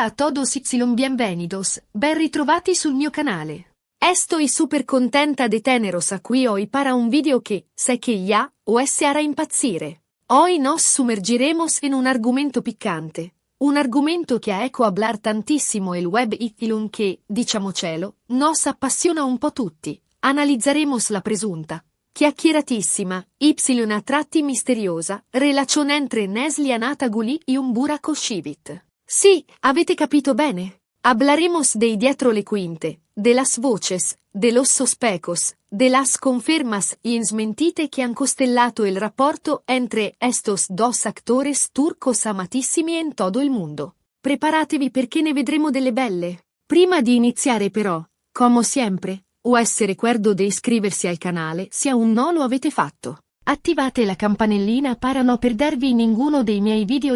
Hola a todos y bienvenidos, ben ritrovati sul mio canale. Estoy super contenta de teneros aquí hoy para un video que, sé que ya, os hará impazzire. Hoy nos sumergiremos en un argumento piccante. Un argumento que ha hecho hablar tantissimo el web y que, diciamocelo, nos appassiona un po' tutti. Analizzeremos la presunta, chiacchieratissima, y a tratti misteriosa, relazione entre Nesli Anataguli e un Burak Oshivit. Sì, avete capito bene. Hablaremos de dietro le quinte, de las voces, de los sospechos, de las confermas y smentite que han costellato el rapporto entre estos dos actores turcos amatissimi en todo il mondo. Preparatevi perché ne vedremo delle belle. Prima di iniziare però, come sempre, os recuerdo de iscriversi al canale se aún no lo avete fatto. Attivate la campanellina para no perdervi ninguno dei miei video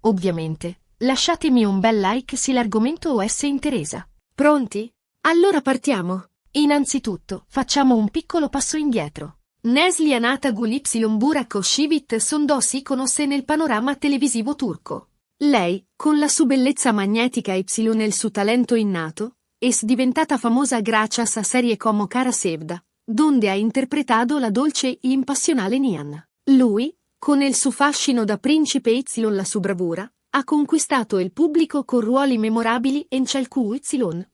ovviamente. Lasciatemi un bel like se l'argomento os interessa. Pronti? Allora partiamo. Innanzitutto, facciamo un piccolo passo indietro. Nesli Anatagul y Burak Oshivit son dos iconos nel panorama televisivo turco. Lei, con la sua bellezza magnetica e il suo talento innato, es diventata famosa gracias a serie come Kara Sevda, donde ha interpretato la dolce e impassionale Nihan. Lui, con il suo fascino da principe e la sua bravura, ha conquistato il pubblico con ruoli memorabili en Chalku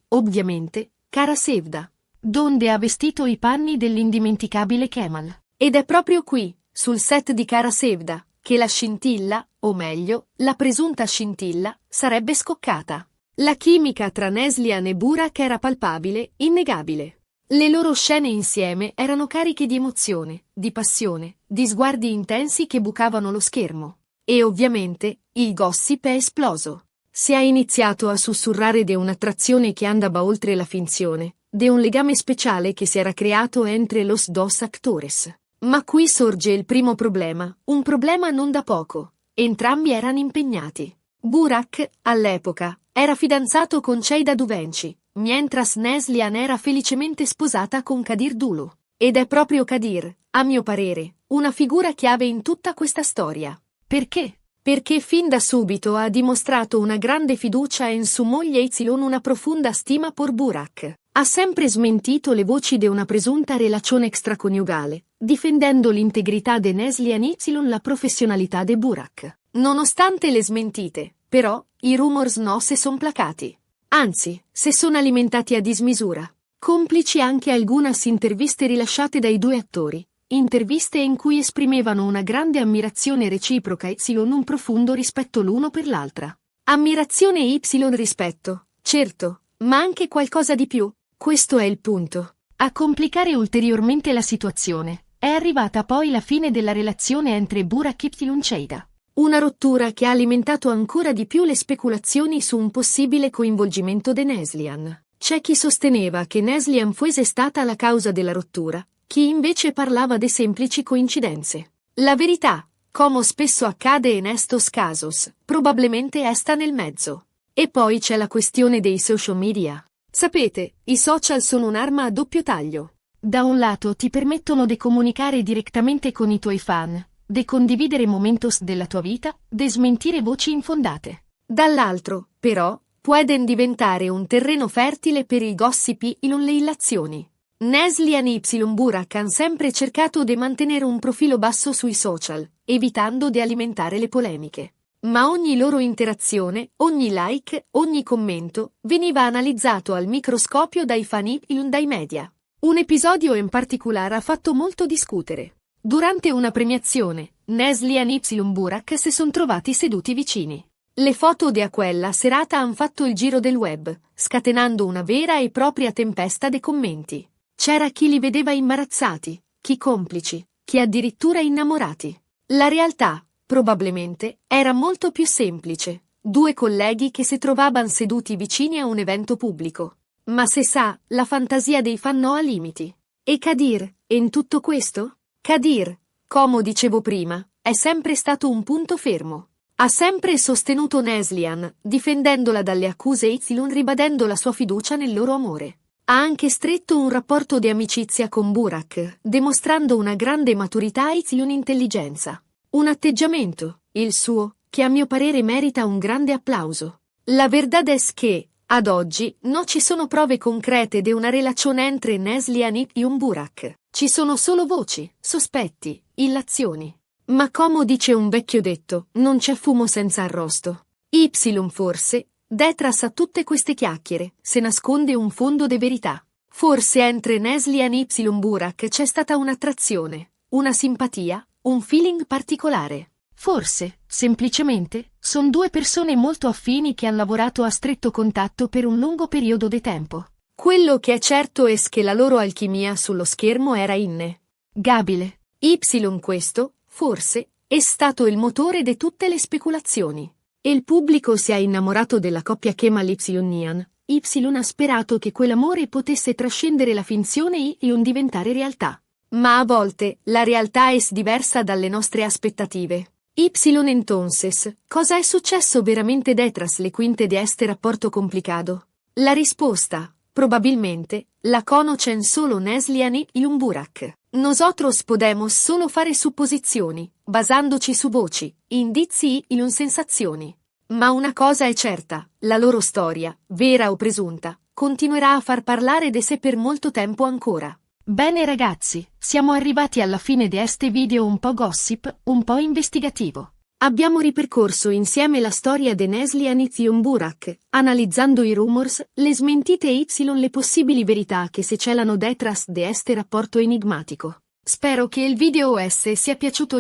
ovviamente, Kara Sevda, donde ha vestito i panni dell'indimenticabile Kemal. Ed è proprio qui, sul set di Kara Sevda, che la scintilla, o meglio, la presunta scintilla, sarebbe scoccata. La chimica tra Neslihan e Burak era palpabile, innegabile. Le loro scene insieme erano cariche di emozione, di passione, di sguardi intensi che bucavano lo schermo. E ovviamente, il gossip è esploso. Si è iniziato a sussurrare di un'attrazione che andava oltre la finzione, di un legame speciale che si era creato entre los dos actores. Ma qui sorge il primo problema, un problema non da poco. Entrambi erano impegnati. Burak, all'epoca, era fidanzato con Ceyda Duvenci, mientras Neslihan era felicemente sposata con Kadir Dulu. Ed è proprio Kadir, a mio parere, una figura chiave in tutta questa storia. Perché? Perché fin da subito ha dimostrato una grande fiducia in sua moglie e una profonda stima por Burak. Ha sempre smentito le voci di una presunta relazione extraconiugale, difendendo l'integrità de Neslihan e la professionalità de Burak. Nonostante le smentite, però, i rumors no se son placati. Anzi, se sono alimentati a dismisura. Complici anche algunas interviste rilasciate dai due attori. Interviste in cui esprimevano una grande ammirazione reciproca e un profondo rispetto l'uno per l'altra. Ammirazione e rispetto, certo, ma anche qualcosa di più. Questo è il punto. A complicare ulteriormente la situazione, è arrivata poi la fine della relazione entre Burak e Ceyda. Una rottura che ha alimentato ancora di più le speculazioni su un possibile coinvolgimento di Neslihan. C'è chi sosteneva che Neslihan fosse stata la causa della rottura, chi invece parlava di semplici coincidenze. La verità, come spesso accade in estos casos, probabilmente sta nel mezzo. E poi c'è la questione dei social media. Sapete, i social sono un'arma a doppio taglio. Da un lato ti permettono di comunicare direttamente con i tuoi fan, di condividere momentos della tua vita, di smentire voci infondate. Dall'altro, però, pueden diventare un terreno fertile per i gossip e le illazioni. Neslihan e Burak hanno sempre cercato di mantenere un profilo basso sui social, evitando di alimentare le polemiche. Ma ogni loro interazione, ogni like, ogni commento, veniva analizzato al microscopio dai fan e dai media. Un episodio in particolare ha fatto molto discutere. Durante una premiazione, Neslihan e Burak si sono trovati seduti vicini. Le foto di quella serata hanno fatto il giro del web, scatenando una vera e propria tempesta di commenti. C'era chi li vedeva imbarazzati, chi complici, chi addirittura innamorati. La realtà, probabilmente, era molto più semplice. Due colleghi che si trovavano seduti vicini a un evento pubblico. Ma se sa, la fantasia dei fan no ha limiti. E Kadir, in tutto questo? Kadir, come dicevo prima, è sempre stato un punto fermo. Ha sempre sostenuto Neslihan, difendendola dalle accuse e ribadendo la sua fiducia nel loro amore. Ha anche stretto un rapporto di amicizia con Burak, dimostrando una grande maturità e un'intelligenza. Un atteggiamento, il suo, che a mio parere merita un grande applauso. La verdad es que, ad oggi, non ci sono prove concrete di una relazione entre Neslihan e un Burak. Ci sono solo voci, sospetti, illazioni. Ma come dice un vecchio detto, non c'è fumo senza arrosto. Y forse, detrás a tutte queste chiacchiere, se nasconde un fondo di verità. Forse entre Neslihan e Burak c'è stata un'attrazione, una simpatia, un feeling particolare. Forse, semplicemente, sono due persone molto affini che hanno lavorato a stretto contatto per un lungo periodo di tempo. Quello che è certo è che la loro alchimia sullo schermo era innegabile. Y questo, forse, è stato il motore di tutte le speculazioni. E il pubblico si è innamorato della coppia Kemal Nian. Y ha sperato che quell'amore potesse trascendere la finzione e diventare realtà. Ma a volte, la realtà è diversa dalle nostre aspettative. Y entonces, cosa è successo veramente detrás le quinte de este rapporto complicado? La risposta, probabilmente, la conocen solo Neslihan y un Burak. Nosotros podemos solo fare supposizioni, basandoci su voci, indizi e sensazioni. Ma una cosa è certa, la loro storia, vera o presunta, continuerà a far parlare di sé per molto tempo ancora. Bene ragazzi, siamo arrivati alla fine di este video un po' gossip, un po' investigativo. Abbiamo ripercorso insieme la storia di Neslihan e un Burak, analizzando i rumors, le smentite e le possibili verità che si celano detrás de este rapporto enigmatico. Spero che il video OS sia piaciuto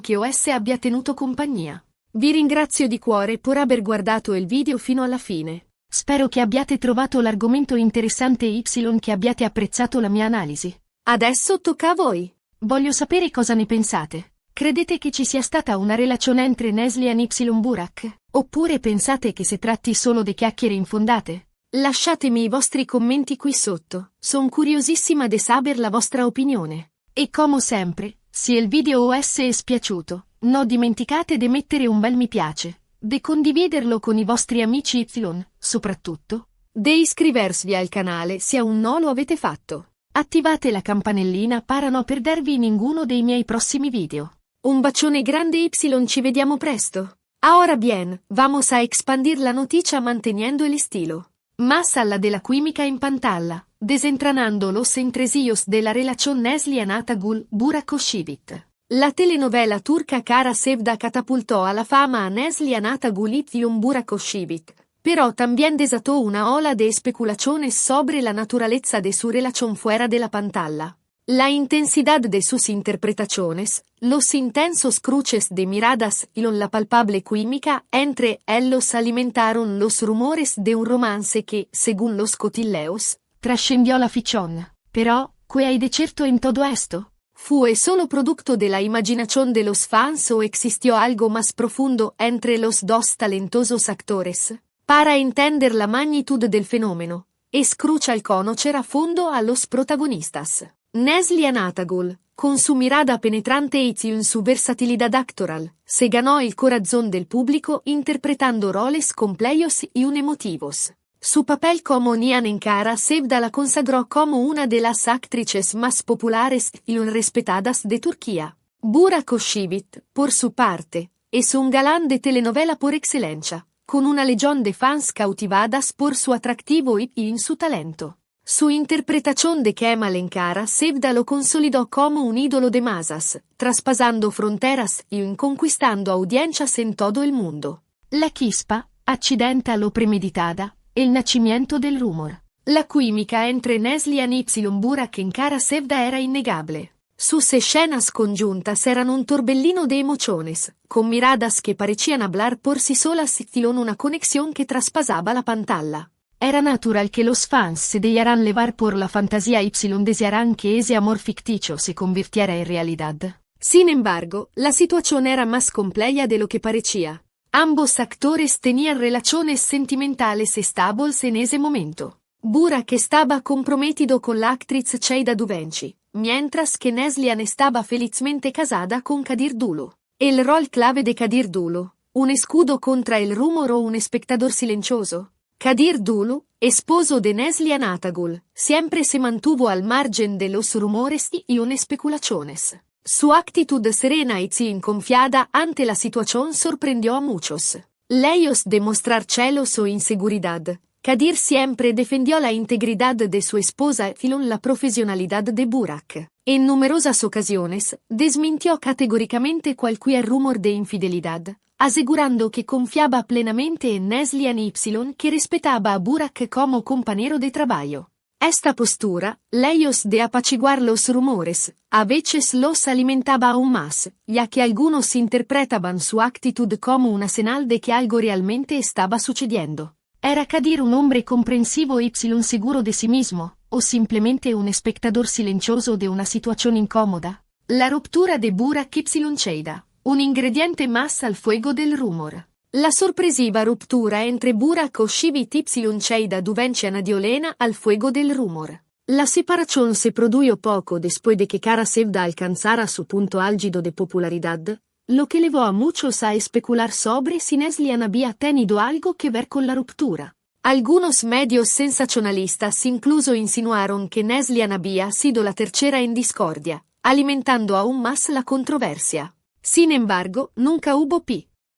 che OS abbia tenuto compagnia. Vi ringrazio di cuore per aver guardato il video fino alla fine. Spero che abbiate trovato l'argomento interessante e che abbiate apprezzato la mia analisi. Adesso tocca a voi. Voglio sapere cosa ne pensate. Credete che ci sia stata una relazione entre Neslihan e Burak? Oppure pensate che si tratti solo di chiacchiere infondate? Lasciatemi i vostri commenti qui sotto. Sono curiosissima di sapere la vostra opinione. E come sempre, se il video OS è piaciuto, non dimenticate di mettere un bel mi piace, di condividerlo con i vostri amici soprattutto, di iscrivervi al canale se aún non lo avete fatto. Attivate la campanellina para non perdervi ninguno dei miei prossimi video. Un bacione grande ci vediamo presto. Ahora bien, vamos a expandir la noticia manteniendo el estilo. Más alla della química in pantalla, desentranando los entresijos de la relación Neslihan Atagul Burak-Oshivit. La telenovela turca Kara Sevda catapultò alla fama a Neslihan Atagul y un Burak-Oshivit, pero también desató una ola de especulaciones sobre la naturaleza de su relación fuera de la pantalla. La intensidad de sus interpretaciones, los intensos cruces de miradas y la palpable química entre ellos alimentaron los rumores de un romance que, según los cotilleos, trascendió la ficción. Pero, ¿qué hay de cierto en todo esto? ¿Fue solo producto de la imaginación de los fans o existió algo más profundo entre los dos talentosos actores? Para entender la magnitud del fenómeno, es crucial conocer a fondo a los protagonistas. Neslihan Atagul, con su mirada penetrante y su versatilidad actoral, se ganó el corazón del público interpretando roles complejos y emotivos. Su papel como Nihan en Kara Sevda la consagró como una de las actrices más populares y respetadas de Turquía. Burak-Oshivit, por su parte, es un galán de telenovela por excelencia, con una legión de fans cautivadas por su atractivo y su talento. Su interpretación de Kemal en Kara Sevda lo consolidó como un ídolo de masas, traspasando fronteras y conquistando audiencias en todo el mundo. La chispa, accidenta lo premeditada, el nacimiento del rumor. La química entre Neslihan y Burak en Kara Sevda era innegable. Sus escenas conjuntas eran un torbellino de emociones, con miradas que parecían hablar por sí solas y una conexión que traspasaba la pantalla. Era natural que los fans se dejaran levar por la fantasía y desearan que ese amor ficticio se convirtiera en realidad. Sin embargo, la situación era más compleja de lo que parecía. Ambos actores tenían relaciones sentimentales estables en ese momento. Burak estaba comprometido con la actriz Ceyda Duvenci, mientras que Neslihan estaba felizmente casada con Kadir Dulu. El rol clave de Kadir Dulu, un escudo contra el rumor o un espectador silencioso. Kadir Dulu, esposo de Neslihan Atagul, siempre se mantuvo al margen de los rumores y especulaciones. Su actitud serena y confiada ante la situación sorprendió a muchos. Lejos de mostrar celos o inseguridad. Kadir siempre defendió la integridad de su esposa y la profesionalidad de Burak. En numerosas ocasiones, desmintió categóricamente cualquier rumor de infidelidad, asegurando que confiaba plenamente en Neslihan Y, que respetaba a Burak como compañero de trabajo. Esta postura, lejos de apaciguar los rumores, a veces los alimentaba aún más, ya que algunos interpretaban su actitud como una señal de que algo realmente estaba sucediendo. ¿Era Kadir un hombre comprensivo y seguro de sí mismo, o simplemente un espectador silencioso de una situación incómoda? La ruptura de Burak y Cheida, un ingrediente más al fuego del rumor. La sorpresiva ruptura entre Burak Oshivit y Cheida duvenche Nadiolena al fuego del rumor. La separación se produjo poco después de que Kara Sevda alcanzara su punto álgido de popularidad, lo que llevó a muchos a especular sobre si Neslihan había tenido algo que ver con la ruptura. Algunos medios sensacionalistas incluso insinuaron que Neslihan había sido la tercera en discordia, alimentando aún más la controversia. Sin embargo, nunca hubo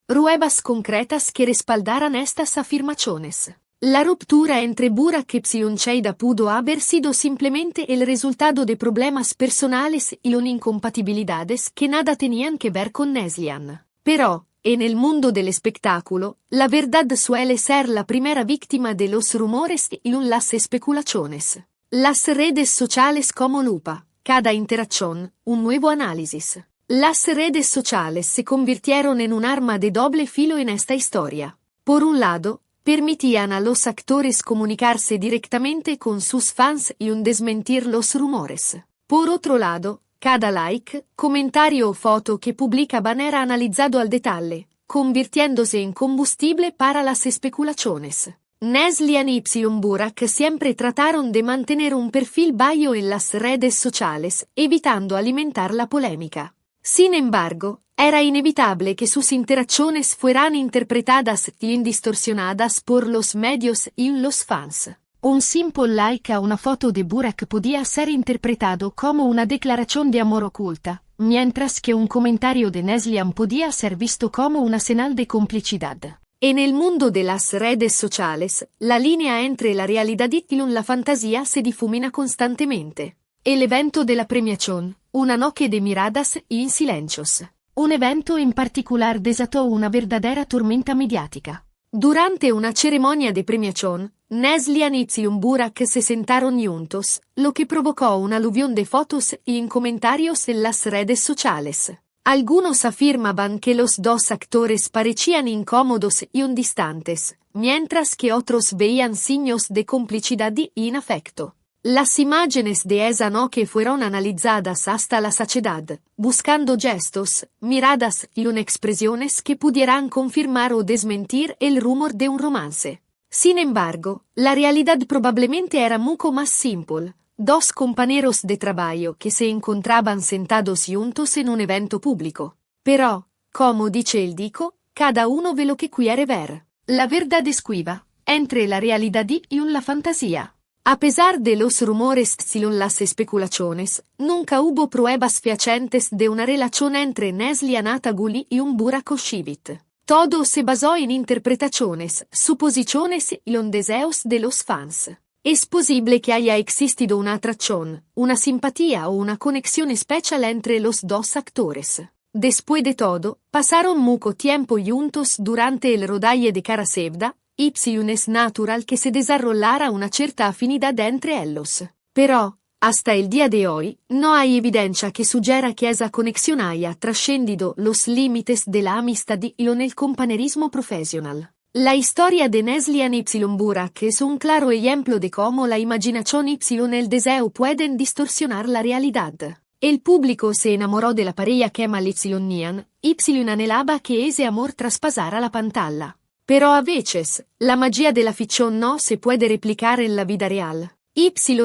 pruebas concretas que respaldaran estas afirmaciones. La ruptura entre Burak y Cheida pudo haber sido simplemente el resultado de problemas personales y incompatibilidades que nada tenían que ver con Neslihan. Pero, en el mundo del espectáculo, la verdad suele ser la primera víctima de los rumores y las especulaciones. Las redes sociales como lupa, cada interacción, un nuevo análisis. Las redes sociales se convirtieron en un arma de doble filo en esta historia. Por un lado, permitían a los actores comunicarse directamente con sus fans y desmentir los rumores. Por otro lado, cada like, comentario o foto que publicaban era analizado al detalle, convirtiéndose en combustible para las especulaciones. Neslihan y Burak siempre trataron de mantener un perfil bajo en las redes sociales, evitando alimentar la polémica. Sin embargo, era inevitable que sus interacciones fueran interpretadas y distorsionadas por los medios y los fans. Un simple like a una foto de Burak podía ser interpretado como una declaración de amor oculta, mientras que un comentario de Neslihan podía ser visto como una señal de complicidad. En el mundo de las redes sociales, la línea entre la realidad y la fantasía se difumina constantemente. El evento de la premiación, una noche de miradas y silencios. Un evento en particular desató una verdadera tormenta mediática. Durante una ceremonia de premiación, Neslihan y Burak se sentaron juntos, lo que provocó una aluvión de fotos y comentarios en las redes sociales. Algunos afirmaban que los dos actores parecían incómodos y distantes, mientras que otros veían signos de complicidad y afecto. Las imágenes de esa noche fueron analizadas hasta la saciedad, buscando gestos, miradas y expresiones que pudieran confirmar o desmentir el rumor de un romance. Sin embargo, la realidad probablemente era mucho más simple. Dos compañeros de trabajo que se encontraban sentados juntos en un evento público. Pero, como dice el dicho, cada uno ve lo que quiere ver. La verdad esquiva, entre la realidad y la fantasía. A pesar de los rumores y las especulaciones, nunca hubo pruebas fehacientes de una relación entre Neslihan Ataguli y Burak Oshivit. Todo se basó en interpretaciones, suposiciones y deseos de los fans. Es posible que haya existido una atracción, una simpatía o una conexión especial entre los dos actores. Después de todo, pasaron mucho tiempo juntos durante el rodaje de Kara Sevda, y es natural que se desarrollara una cierta afinidad entre ellos. Pero, hasta el día de hoy, no hay evidencia que sugiera que esa conexión haya trascendido los límites de la amistad y el compañerismo profesional. La historia de Neslihan y Burak es un claro ejemplo de cómo la imaginación y el deseo pueden distorsionar la realidad. El público se enamoró de la pareja Kemal y Nian, y anhelaba que ese amor traspasara la pantalla. Pero a veces, la magia de la ficción no se puede replicar en la vida real.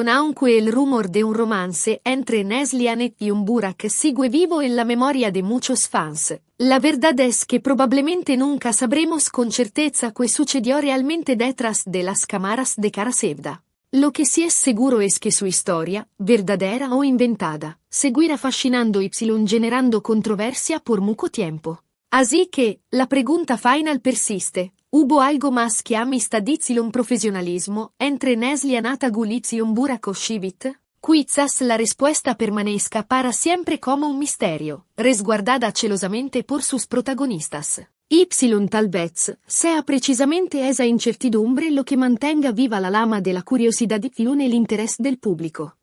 Aunque el rumor de un romance entre Neslihan y Burak sigue vivo en la memoria de muchos fans, la verdad es que probablemente nunca sabremos con certeza qué sucedió realmente detrás de las cámaras de Kara Sevda. Lo que sí es seguro es que su historia, verdadera o inventada, seguirá fascinando y generando controversia por mucho tiempo. Así que, la pregunta final persiste. ¿Hubo algo más que amistad y profesionalismo entre Neslia Natagulitz y Buraco Shivit? Quizás la respuesta permanezca para siempre como un misterio, resguardada celosamente por sus protagonistas. Y tal vez sea precisamente esa incertidumbre lo que mantenga viva la llama de la curiosidad y el interés del público.